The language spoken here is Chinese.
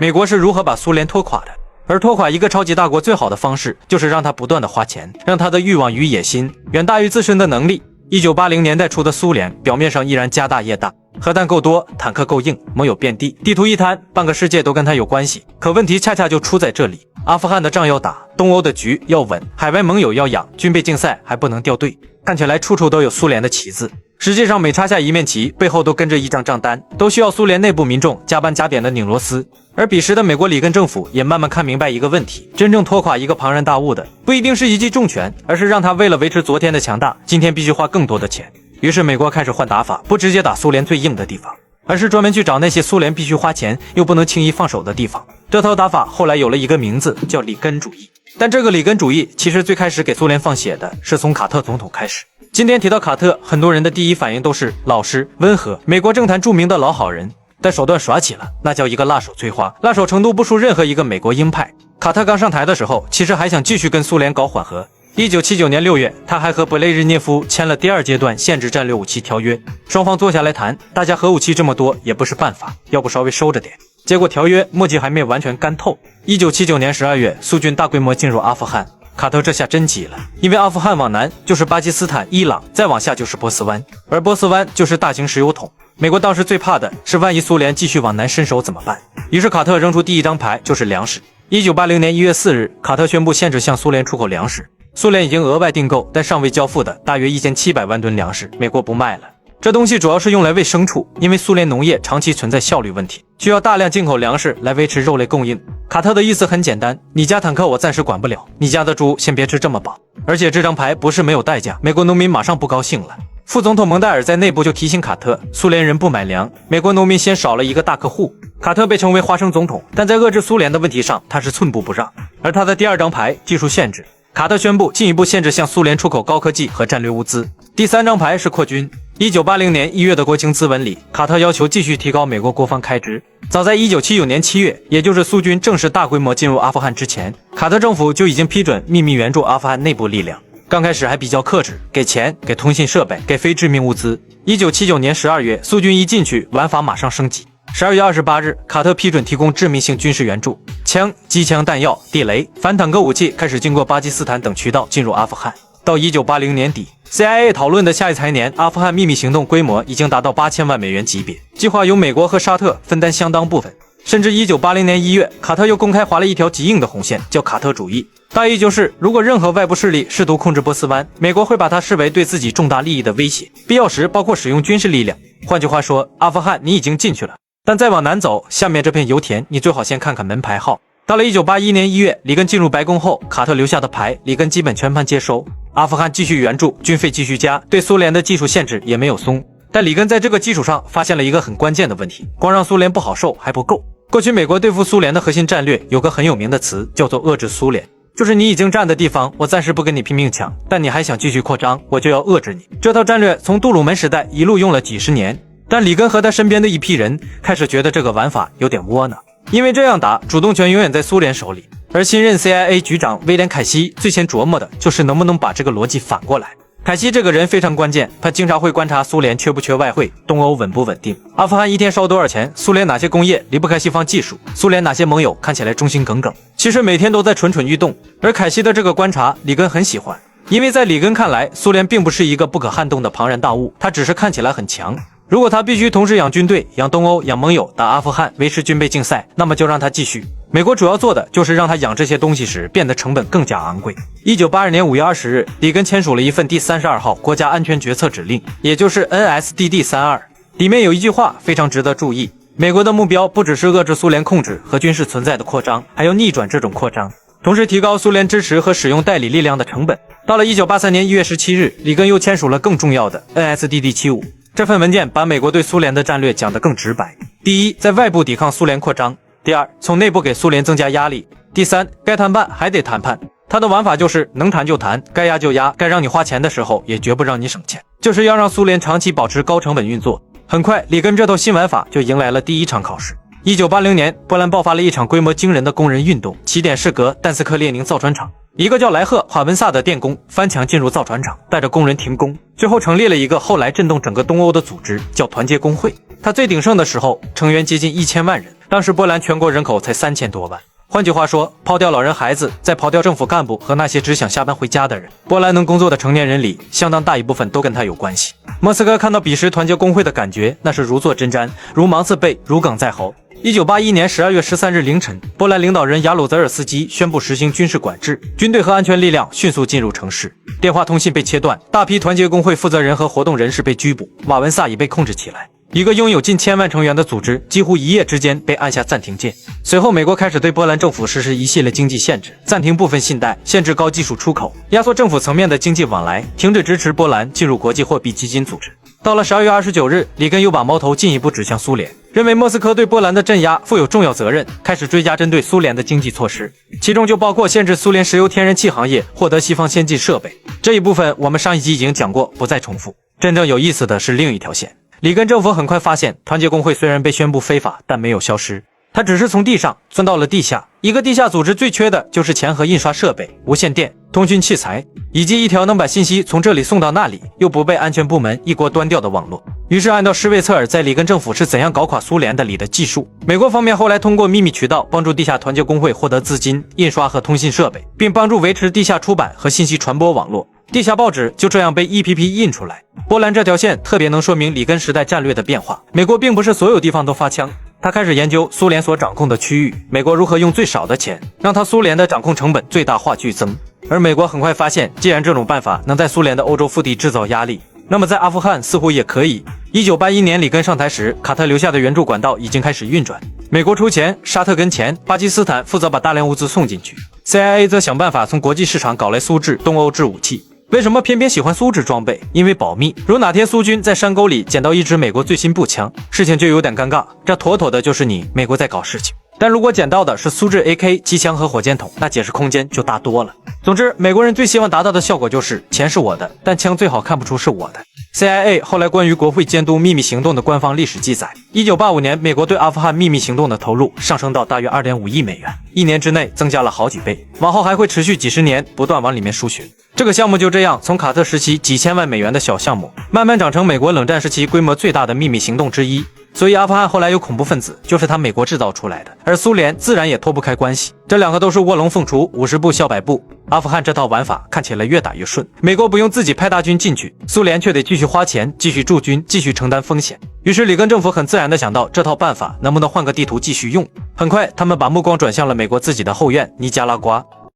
美国是如何把苏联拖垮的。而拖垮一个超级大国最好的方式，就是让他不断的花钱，让他的欲望与野心远大于自身的能力。1980年代初的苏联，表面上依然家大业大，核弹够多，坦克够硬，盟友遍地，地图一摊，半个世界都跟他有关系。可问题恰恰就出在这里，阿富汗的仗要打，东欧的局要稳，海外盟友要养，军备竞赛还不能掉队，看起来处处都有苏联的旗子。实际上每插下一面旗，背后都跟着一张账单，都需要苏联内部民众加班加点的拧螺丝。而彼时的美国里根政府也慢慢看明白一个问题，真正拖垮一个庞然大物的，不一定是一记重拳，而是让他为了维持昨天的强大，今天必须花更多的钱。于是美国开始换打法，不直接打苏联最硬的地方，而是专门去找那些苏联必须花钱又不能轻易放手的地方。这套打法后来有了一个名字，叫里根主义。但这个里根主义其实最开始给苏联放血的是从卡特总统开始。今天提到卡特，很多人的第一反应都是老实温和，美国政坛著名的老好人，但手段耍起了，那叫一个辣手摧花，辣手程度不输任何一个美国鹰派。卡特刚上台的时候，其实还想继续跟苏联搞缓和。1979年6月，他还和勃列日涅夫签了第二阶段限制战略武器条约，双方坐下来谈，大家核武器这么多也不是办法，要不稍微收着点。结果条约墨迹还没完全干透。1979年12月，苏军大规模进入阿富汗，卡特这下真急了，因为阿富汗往南就是巴基斯坦、伊朗，再往下就是波斯湾，而波斯湾就是大型石油桶。美国当时最怕的是万一苏联继续往南伸手怎么办？于是卡特扔出第一张牌，就是粮食。1980年1月4日，卡特宣布限制向苏联出口粮食。苏联已经额外订购但尚未交付的大约1700万吨粮食，美国不卖了。这东西主要是用来喂牲畜，因为苏联农业长期存在效率问题，需要大量进口粮食来维持肉类供应。卡特的意思很简单，你家坦克我暂时管不了，你家的猪先别吃这么饱。而且这张牌不是没有代价，美国农民马上不高兴了。副总统蒙代尔在内部就提醒卡特，苏联人不买粮，美国农民先少了一个大客户。卡特被称为花生总统，但在遏制苏联的问题上他是寸步不让。而他的第二张牌，技术限制，卡特宣布进一步限制向苏联出口高科技和战略物资。第三张牌是扩军。1980年1月的国情咨文里，卡特要求继续提高美国国防开支。早在1979年7月，也就是苏军正式大规模进入阿富汗之前，卡特政府就已经批准秘密援助阿富汗内部力量。刚开始还比较克制，给钱、给通信设备、给非致命物资。1979年12月，苏军一进去，玩法马上升级。12月28日，卡特批准提供致命性军事援助，枪、机枪、弹药、地雷、反坦克武器开始经过巴基斯坦等渠道进入阿富汗。到1980年底 ，CIA 讨论的下一财年阿富汗秘密行动规模已经达到8000万美元级别，计划由美国和沙特分担相当部分。甚至1980年1月，卡特又公开划了一条极硬的红线，叫卡特主义。大意就是，如果任何外部势力试图控制波斯湾，美国会把它视为对自己重大利益的威胁，必要时包括使用军事力量。换句话说，阿富汗你已经进去了，但再往南走，下面这片油田你最好先看看门牌号。到了1981年1月，里根进入白宫后，卡特留下的牌，里根基本全盘接收。阿富汗继续援助，军费继续加，对苏联的技术限制也没有松。但里根在这个基础上发现了一个很关键的问题，光让苏联不好受还不够。过去美国对付苏联的核心战略有个很有名的词，叫做遏制苏联，就是你已经占的地方，我暂时不跟你拼命抢，但你还想继续扩张，我就要遏制你。这套战略从杜鲁门时代一路用了几十年，但里根和他身边的一批人开始觉得这个玩法有点窝囊，因为这样打，主动权永远在苏联手里。而新任 CIA 局长威廉·凯西最先琢磨的就是能不能把这个逻辑反过来。凯西这个人非常关键，他经常会观察苏联缺不缺外汇，东欧稳不稳定，阿富汗一天烧多少钱，苏联哪些工业离不开西方技术，苏联哪些盟友看起来忠心耿耿，其实每天都在蠢蠢欲动。而凯西的这个观察里根很喜欢，因为在里根看来，苏联并不是一个不可撼动的庞然大物，它只是看起来很强。如果他必须同时养军队、养东欧、养盟友、打阿富汗、维持军备竞赛，那么就让他继续。美国主要做的就是让他养这些东西时变得成本更加昂贵。1982年5月20日，里根签署了一份第32号国家安全决策指令，也就是 NSDD32， 里面有一句话非常值得注意，美国的目标不只是遏制苏联控制和军事存在的扩张，还要逆转这种扩张，同时提高苏联支持和使用代理力量的成本。到了1983年1月17日，里根又签署了更重要的 NSDD75。这份文件把美国对苏联的战略讲得更直白。第一，在外部抵抗苏联扩张；第二，从内部给苏联增加压力；第三，该谈判还得谈判。他的玩法就是能谈就谈，该压就压，该让你花钱的时候也绝不让你省钱，就是要让苏联长期保持高成本运作。很快，里根这套新玩法就迎来了第一场考试。1980年，波兰爆发了一场规模惊人的工人运动，起点是格但斯克列宁造船厂。一个叫莱赫·华文萨的电工翻墙进入造船厂，带着工人停工，最后成立了一个后来震动整个东欧的组织，叫团结工会。他最鼎盛的时候，成员接近1000万人，当时波兰全国人口才3000多万。换句话说，抛掉老人孩子，再抛掉政府干部和那些只想下班回家的人，波兰能工作的成年人里，相当大一部分都跟他有关系。莫斯科看到彼时团结工会的感觉，那是如坐针毡，如芒刺背，如鲠在喉。1981年12月13日凌晨，波兰领导人雅鲁泽尔斯基宣布实行军事管制，军队和安全力量迅速进入城市，电话通信被切断，大批团结工会负责人和活动人士被拘捕，瓦文萨已被控制起来。一个拥有近1000万成员的组织，几乎一夜之间被按下暂停键。随后，美国开始对波兰政府实施一系列经济限制，暂停部分信贷，限制高技术出口，压缩政府层面的经济往来，停止支持波兰进入国际货币基金组织。到了12月29日，里根又把矛头进一步指向苏联，认为莫斯科对波兰的镇压负有重要责任，开始追加针对苏联的经济措施，其中就包括限制苏联石油天然气行业获得西方先进设备。这一部分我们上一集已经讲过，不再重复。真正有意思的是另一条线。里根政府很快发现，团结工会虽然被宣布非法，但没有消失，它只是从地上钻到了地下。一个地下组织最缺的就是钱和印刷设备、无线电、通讯器材，以及一条能把信息从这里送到那里，又不被安全部门一锅端掉的网络。于是按照施魏策尔在里根政府是怎样搞垮苏联的里的技术，美国方面后来通过秘密渠道帮助地下团结工会获得资金、印刷和通信设备，并帮助维持地下出版和信息传播网络。地下报纸就这样被一批批印出来。波兰这条线特别能说明里根时代战略的变化。美国并不是所有地方都发枪，他开始研究苏联所掌控的区域，美国如何用最少的钱让他苏联的掌控成本最大化剧增。而美国很快发现，既然这种办法能在苏联的欧洲腹地制造压力，那么在阿富汗似乎也可以。1981年里根上台时，卡特留下的援助管道已经开始运转，美国出钱，沙特跟钱，巴基斯坦负责把大量物资送进去， CIA 则想办法从国际市场搞来苏制、东欧制武器。为什么偏偏喜欢苏制装备？因为保密。如哪天苏军在山沟里捡到一支美国最新步枪，事情就有点尴尬，这妥妥的就是美国在搞事情。但如果捡到的是苏制 AK 机枪和火箭筒，那解释空间就大多了。总之，美国人最希望达到的效果就是钱是我的，但枪最好看不出是我的。CIA 后来关于国会监督秘密行动的官方历史记载，1985年美国对阿富汗秘密行动的投入上升到大约2.5亿美元，一年之内增加了好几倍，往后还会持续几十年，不断往里面输血。这个项目就这样从卡特时期几千万美元的小项目，慢慢长成美国冷战时期规模最大的秘密行动之一。所以阿富汗后来有恐怖分子，就是他美国制造出来的，而苏联自然也脱不开关系。这两个都是卧龙凤雏，50步笑百步。阿富汗这套玩法看起来越打越顺，美国不用自己派大军进去，苏联却得继续花钱，继续驻军，继续承担风险。于是里根政府很自然地想到，这套办法能不能换个地图继续用。很快他们把目光转向了美国自己的后院尼加拉瓜。